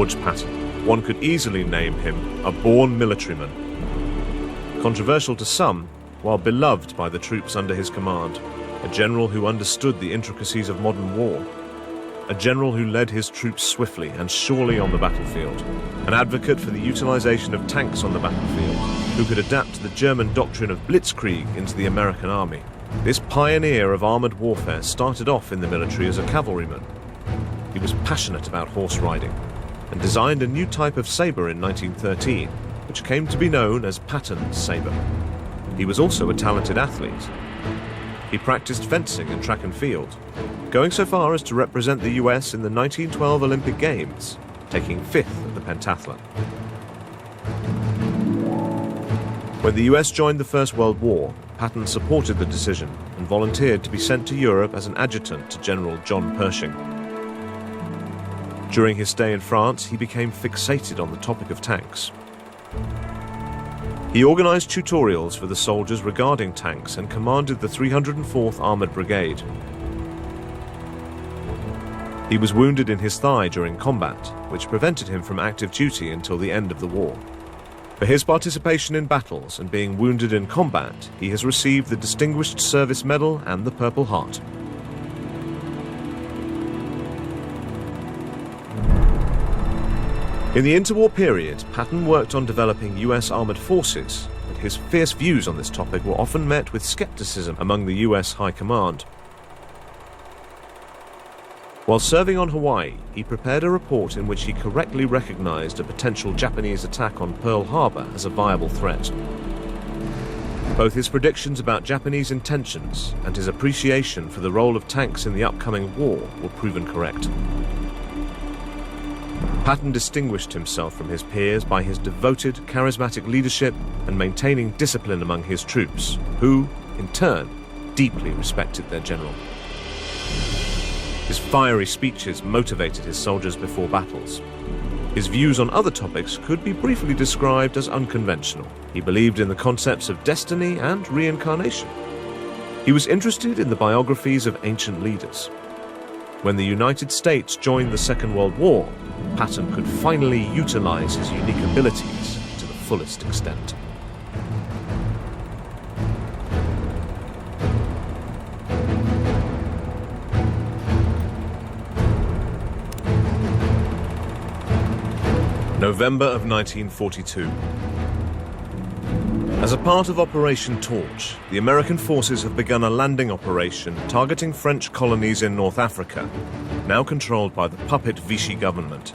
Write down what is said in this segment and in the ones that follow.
George Patton. One could easily name him a born militaryman. Controversial to some, while beloved by the troops under his command, a general who understood the intricacies of modern war, a general who led his troops swiftly and surely on the battlefield, an advocate for the utilization of tanks on the battlefield, who could adapt the German doctrine of blitzkrieg into the American army. This pioneer of armored warfare started off in the military as a cavalryman. He was passionate about horse riding and designed a new type of saber in 1913, which came to be known as Patton's saber. He was also a talented athlete. He practiced fencing and track and field, going so far as to represent the US in the 1912 Olympic Games, taking 5th at the pentathlon. When the US joined the First World War, Patton supported the decision and volunteered to be sent to Europe as an adjutant to General John Pershing. During his stay in France, he became fixated on the topic of tanks. He organized tutorials for the soldiers regarding tanks and commanded the 304th Armored Brigade. He was wounded in his thigh during combat, which prevented him from active duty until the end of the war. For his participation in battles and being wounded in combat, he has received the Distinguished Service Medal and the Purple Heart. In the interwar period, Patton worked on developing US armored forces, and his fierce views on this topic were often met with skepticism among the US High Command. While serving on Hawaii, he prepared a report in which he correctly recognized a potential Japanese attack on Pearl Harbor as a viable threat. Both his predictions about Japanese intentions and his appreciation for the role of tanks in the upcoming war were proven correct. Patton distinguished himself from his peers by his devoted, charismatic leadership and maintaining discipline among his troops, who, in turn, deeply respected their general. His fiery speeches motivated his soldiers before battles. His views on other topics could be briefly described as unconventional. He believed in the concepts of destiny and reincarnation. He was interested in the biographies of ancient leaders. When the United States joined the Second World War, Patton could finally utilize his unique abilities to the fullest extent. November of 1942. As a part of Operation Torch, the American forces have begun a landing operation targeting French colonies in North Africa, now controlled by the puppet Vichy government.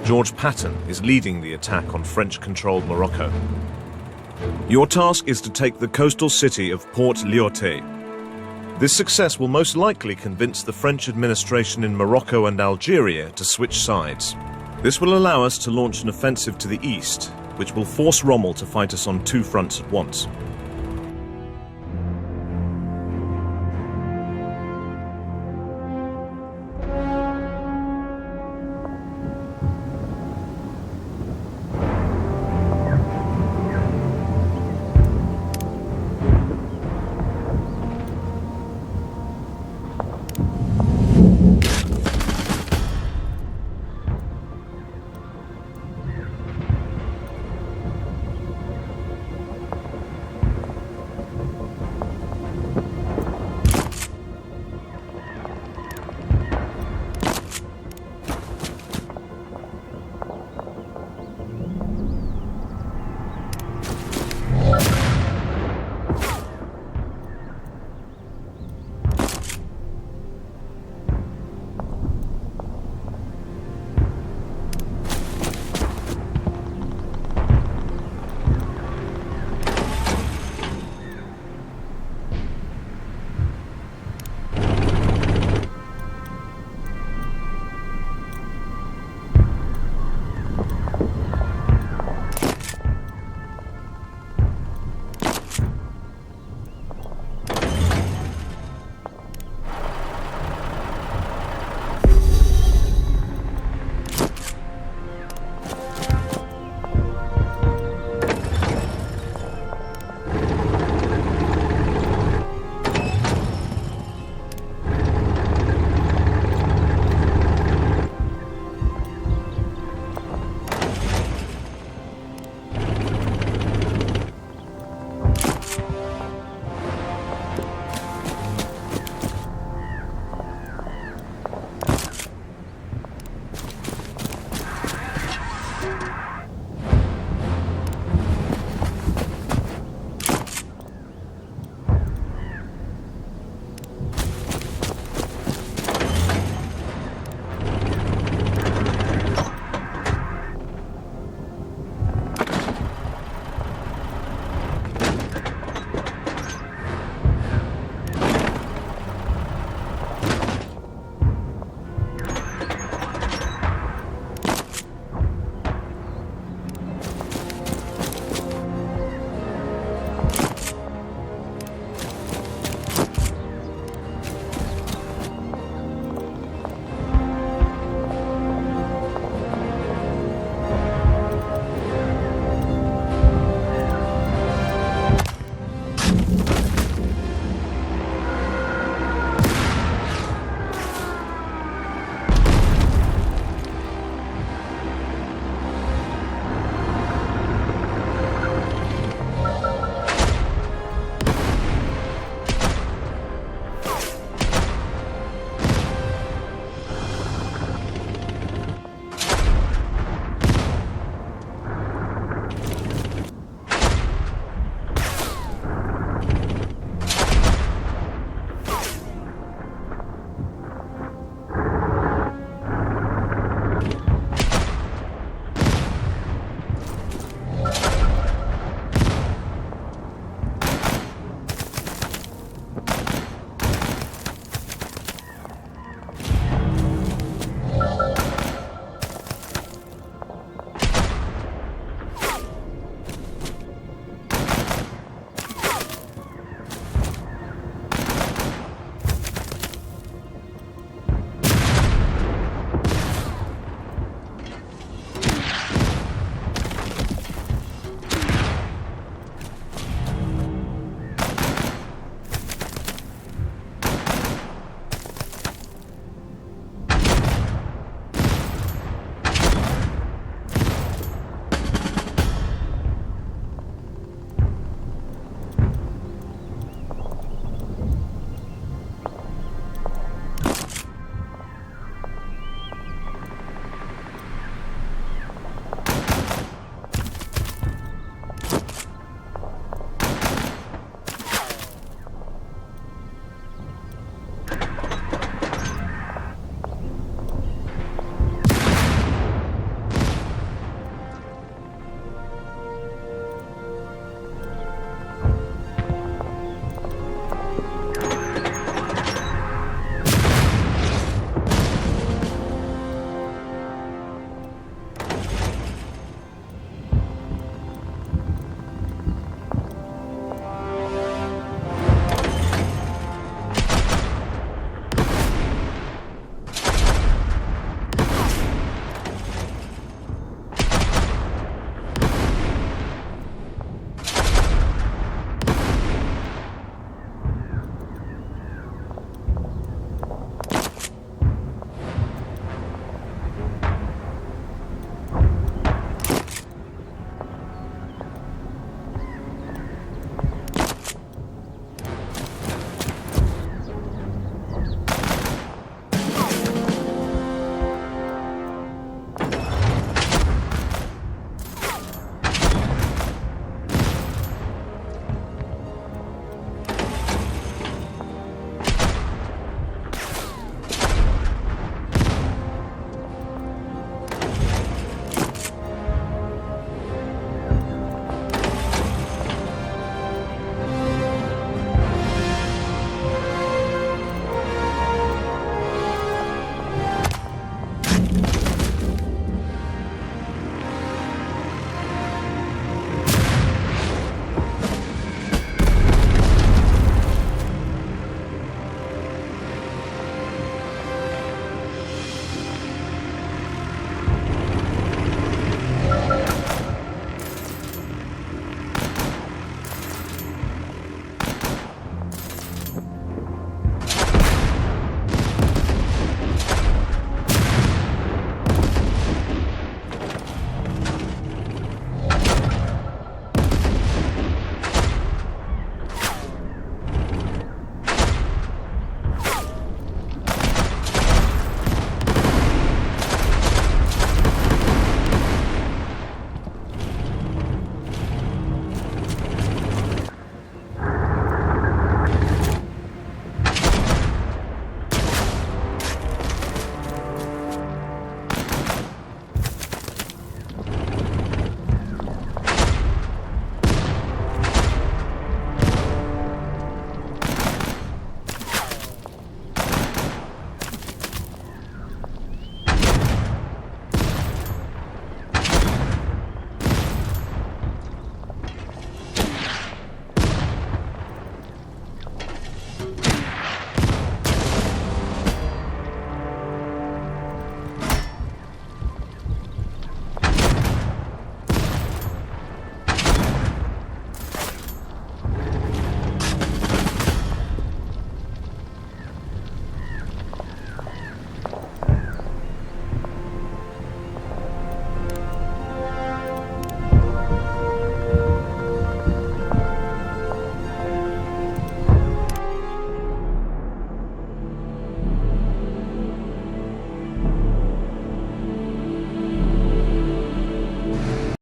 George Patton is leading the attack on French-controlled Morocco. Your task is to take the coastal city of Port Lyautey. This success will most likely convince the French administration in Morocco and Algeria to switch sides. This will allow us to launch an offensive to the east, which will force Rommel to fight us on two fronts at once.